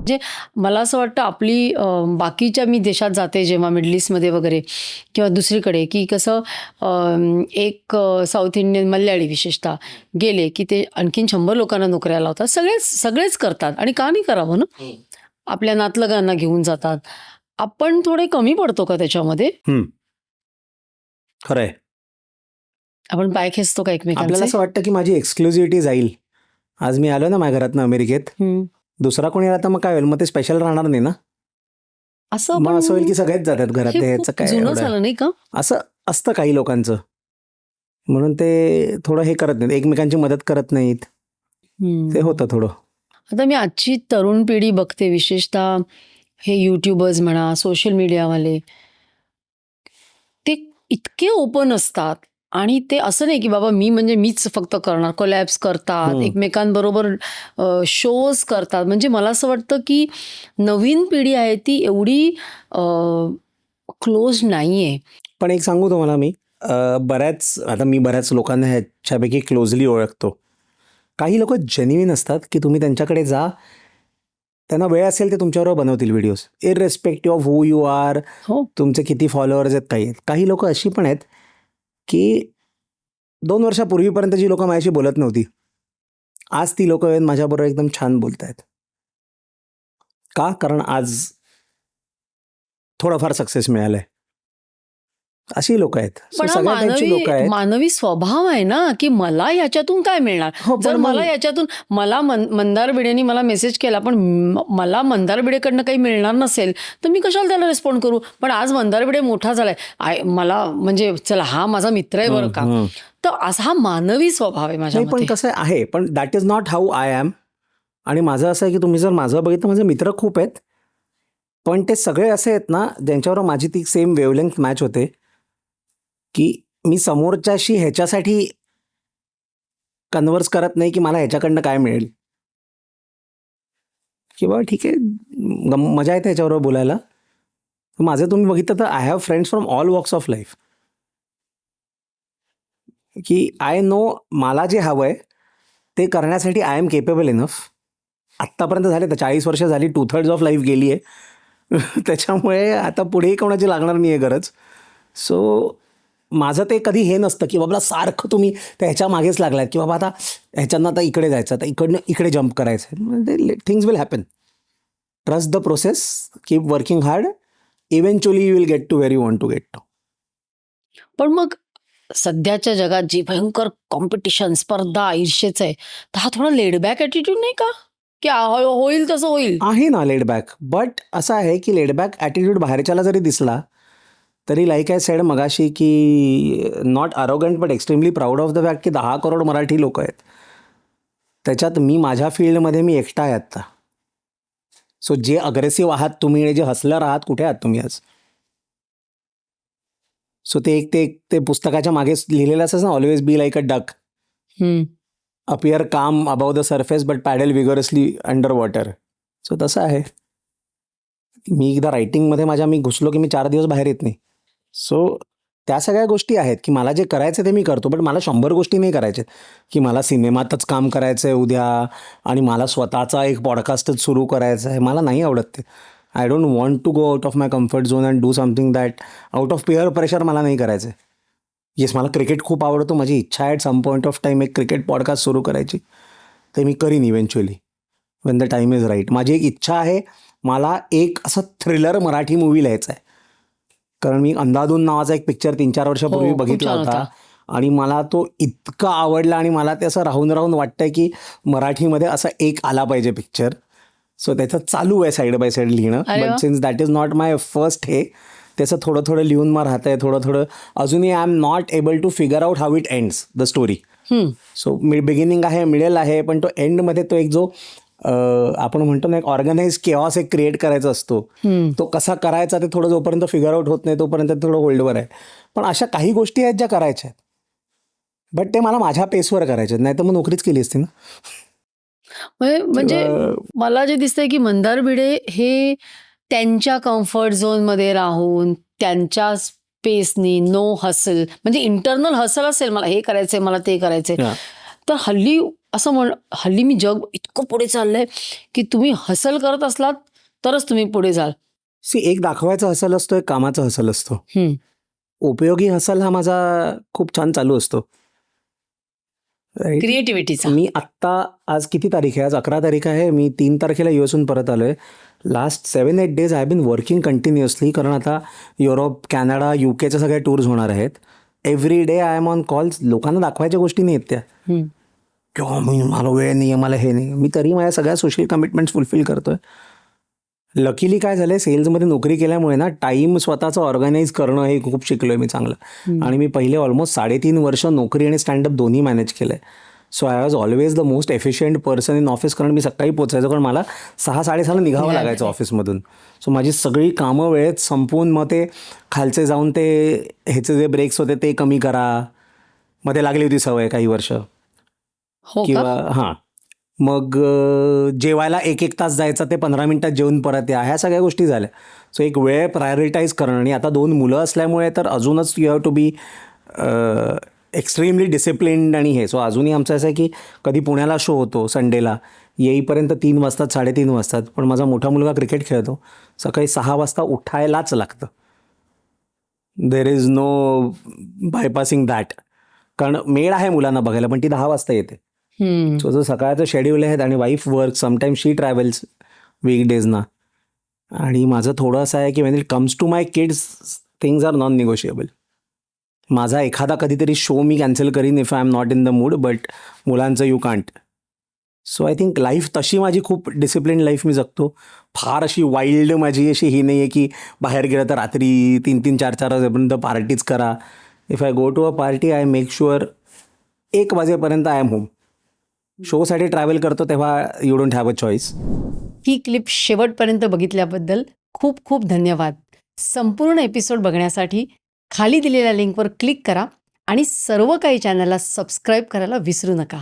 म्हणजे मला असं वाटतं आपली बाकीच्या मी देशात जाते जेव्हा मिडल ईस्टमध्ये वगैरे किंवा दुसरीकडे, की कसं एक साऊथ इंडियन मल्याळी विशेषतः गेले, की ते आणखीन 100 लोकांना नोकऱ्या लावतात. सगळेच करतात आणि का नाही करावं ना? आपल्या नातलगांना घेऊन जातात. आपण थोडे कमी पडतो का त्याच्यामध्ये? खरंय. आपण पाय खेचतो का आपल्याला एकमेकांचे? असं वाटतं की माझी एक्सक्लुझिव्हिटी जाईल. आज मी आलो ना माझ्या घरातनं अमेरिकेत, हं. दुसरा कोणी आला तर मग काय होईल? मग ते स्पेशल राहणार नाही ना. असं मग असं होईल की आपण सगळेच जातात हे घरातले, ह्याचं खूप काय जुनं एवढं. झालं नाही का? असं असतं काही लोकांचं, म्हणून ते थोडं हे करत नाहीत, एकमेकांची मदत करत नाहीत. ते होतं थोडं. आता मी आजची तरुण पिढी बघते, विशेषतः हे यूट्यूबर्स म्हणा, सोशल मीडियावाले, ते इतके ओपन असतात आणि ते असं नाही की बाबा मीच फक्त करणार, कोलॅब्स करतात, एकमेकांबरोबर शोज करतात. म्हणजे मला असं वाटतं की नवीन पिढी आहे ती एवढी क्लोज नाहीये. पण एक सांगू तुम्हाला मी, मी बऱ्याच लोकांना ह्याच्यापैकी क्लोजली ओळखतो. काही लोक जेन्युइन असतात की तुम्ही त्यांच्याकडे जा, त्यांना वेळ असेल ते तुमच्याबरोबर बनवतील videos, irrespective of who you are, हो. तुमचे किती फॉलोअर्स आहेत, काही आहेत. काही लोक अशी पण आहेत की 2 वर्षापूर्वीपर्यंत जी लोक माझ्याशी बोलत नव्हती, आज ती लोक माझ्याबरोबर एकदम छान बोलत आहेत. का? कारण आज थोडंफार सक्सेस मिळालंय. अशी लोक आहेत. पण हा सगळ्या टाईपची लोक आहेत. मानवी स्वभाव आहे ना, की मला याच्यातून काय मिळणार? हो, पण जर मग- मला याच्यातून मंदार भिडेनी मला मेसेज केला, पण मला मंदार भिडेकडनं काही मिळणार नसेल, तर मी कशाला त्याला रिस्पॉन्ड करू? पण आज मंदार भिडे मोठा झालाय, मला म्हणजे चला हा माझा मित्र आहे बरं का. तर असा हा मानवी स्वभाव आहे माझ्या नाही, पण मते. कसं आहे, पण that is not how I am. आणि माझं असं आहे की तुम्ही जर माझं बघितलं, माझे मित्र खूप आहेत, पण ते सगळे असे आहेत ना ज्यांच्यावर माझी ती सेम वेवलेंथ मॅच होते, की मी समोरच्याशी ह्याच्यासाठी कन्व्हर्स करत नाही की मला ह्याच्याकडनं काय मिळेल, किंवा ठीक आहे मजा येते ह्याच्याबरोबर बोलायला. माझं तुम्ही बघितलं तर I have friends from all walks of life, की आय नो मला जे हवं आहे ते करण्यासाठी आय एम केपेबल इनफ. आत्तापर्यंत झाले तर 40 वर्ष झाली, 2/3 ऑफ लाईफ गेली आहे. त्याच्यामुळे आता पुढेही कोणाची लागणार नाही आहे गरज. सो माझं ते कधी हे नसतं की बाबा सारखं तुम्ही त्या ह्याच्या मागेच लागलात की बाबा आता ह्याच्यानं आता इकडे जायचं, आता इकडनं इकडे जम्प करायचं. Things will happen. Trust the process, keep working hard, eventually you will get to where you want to get to. पण मग सध्याच्या जगात जी भयंकर कॉम्पिटिशन, स्पर्धा, ईर्षेच आहे, तर हा थोडा लेडबॅक ॲटिट्यूड नाही का? की होईल तसं होईल. आहे ना लेडबॅक, बट असं आहे की लेडबॅक ॲटिट्यूड बाहेरच्याला जरी दिसला तरी लाईक आय सेड मगाशी की not arrogant but extremely proud of the fact की 10 करोड मराठी लोक आहेत, त्याच्यात मी माझ्या फील्डमध्ये मी एकटा आहे आत्ता. सो जे अग्रेसिव्ह आहात तुम्ही आणि जे हसलर आहात, कुठे आहात तुम्ही आज? सो ते पुस्तकाच्या मागे लिहिलेलं असं ना, always be like a duck, appear calm above the surface but paddle vigorously under water. So तसं आहे. मी एकदा रायटिंगमध्ये मी घुसलो की मी 4 दिवस बाहेर येत नाही. सो त्या सगळ्या गोष्टी आहेत की मला जे करायचं ते मी करतो, बट मला 100 गोष्टी नाही करायच्यात की मला सिनेमातच काम करायचं आहे उद्या आणि मला स्वतःचा एक पॉडकास्टच सुरू करायचा आहे. मला नाही आवडत ते. I don't want to go out of my comfort zone and do something that out of peer pressure मला नाही करायचं आहे. येस, मला क्रिकेट खूप आवडतो, माझी इच्छा आहे at some point of time एक क्रिकेट पॉडकास्ट सुरू करायची, ते मी करीन eventually when the time is right. माझी एक इच्छा आहे, मला एक असं थ्रिलर मराठी मूवी लिहायचा आहे, कारण मी अंधाधून नावाचा एक पिक्चर 3-4 वर्षापूर्वी खूप बघितला छान होता होता. आणि मला तो इतका आवडला आणि मला ते असं राहून राहून वाटतंय की मराठीमध्ये असा एक आला पाहिजे पिक्चर. सो त्याचं चालू आहे साईड बाय साईड लिहिणं, अरे वा. But since that is not my first त्याचं थोडं थोडं लिहून मग राहतं आहे, थोडं अजूनही I am not able to figure out how it ends the story. So beginning आहे, मिडल आहे, पण तो एंडमध्ये तो एक जो आपण म्हणतो ना एक ऑर्गनाइज केऑस एक क्रिएट करायचा असतो, तो कसा करायचा ते थोडं जोपर्यंत फिगर आउट होत नाही तोपर्यंत थोडं होल्डवर आहे. पण अशा काही गोष्टी आहेत ज्या करायच्या आहेत, बट ते मला माझ्या पेसवर करायचे आहेत, नाही तर मग नोकरीच केली असती ना. म्हणजे मला जे दिसतंय की मंदार भिडे हे त्यांच्या कम्फर्ट झोनमध्ये राहून त्यांच्या स्पेसनी नो हसल, म्हणजे इंटरनल हसल असेल, मला हे करायचंय, मला ते करायचंय, Yeah. तर हल्ली असं हल्ली मी जग इतकं पुढे चाललंय की तुम्ही हसल करत असलात तरच तुम्ही पुढे जाल. एक दाखवायचा हसल असतो, एक कामाचा हसल असतो. हम्म. उपयोगी हसल हा माझा खूप छान चालू असतो. Right? क्रिएटिव्हिटीचा. मी आत्ता आज किती तारीख आहे? आज 11 तारीख आहे. मी 3 तारखेला US परत आलोय. Last 7-8 days I been working continuously, कारण आता युरोप, कॅनडा, UKच्या सगळ्या टूर्स होणार आहेत. Every day I am on calls. लोकांना दाखवायच्या गोष्टी नाही आहेत त्या, हम्म. किंवा मला वेळ नाही आहे, मला हे नाही. मी तरी माझ्या सगळ्या सोशल कमिटमेंट्स फुलफिल करतोय. लकीली काय झालंय, सेल्समध्ये नोकरी केल्यामुळे ना टाईम स्वतःचं ऑर्गनाईज करणं हे खूप शिकलोय मी चांगलं. आणि मी पहिले ऑलमोस्ट 3.5 वर्ष नोकरी आणि स्टँडअप दोन्ही मॅनेज केलंय. So I was always the most efficient person in office, कारण मी सकाळी पोचायचो, कारण मला 6-6:30 निघावं लागायचं ऑफिसमधून. सो माझी सगळी कामं वेळेत संपवून मग ते खालचे जाऊन ते ह्याचे जे ब्रेक्स होते ते कमी करा. मध्ये लागली होती सवय काही वर्ष. हो का? किंवा हां, मग जेवायला 1-1 तास जायचं, ते 15 मिनिटात जेवून परत या, ह्या सगळ्या गोष्टी झाल्या. सो एक वेळ प्रायोरिटाईज करणं. आणि आता 2 मुलं असल्यामुळे तर अजूनच you have to be extremely disciplined. आणि हे सो अजूनही आमचं असं आहे की कधी पुण्याला शो होतो संडेला, येईपर्यंत 3 वाजतात, 3:30 वाजतात. पण माझा मोठा मुलगा क्रिकेट खेळतो, सकाळी 6 वाजता उठायलाच लागतं. There is no bypassing that. कारण मेड आहे मुलांना बघायला, पण ती 10 वाजता येते. हम्म. सो जो सकाळचं शेड्यूल आहे, आणि wife work, sometime she travels वीकडेजना. आणि माझं थोडं असं आहे की when it comes to my kids, things are non negotiable. माझा एखादा कधीतरी शो मी कॅन्सल करीन if I am not in the mood, but मुलांचं you can't. So I think life तशी माझी खूप डिसिप्लिन लाईफ मी जगतो. फार अशी वाईल्ड माझी अशी ही नाही आहे की बाहेर गेलं तर रात्री 3-3, 4-4 वाजेपर्यंत पार्टीज करा. If I go to a party, I make sure 1 वाजेपर्यंत आय एम होम. शोसाठी ट्रॅव्हल करतो तेव्हा you don't have a choice. ही क्लिप शेवटपर्यंत बघितल्याबद्दल खूप खूप धन्यवाद. संपूर्ण एपिसोड बघण्यासाठी खाली दिलेल्या लिंकवर क्लिक करा आणि सर्व काही चॅनलला सबस्क्राईब करायला विसरू नका.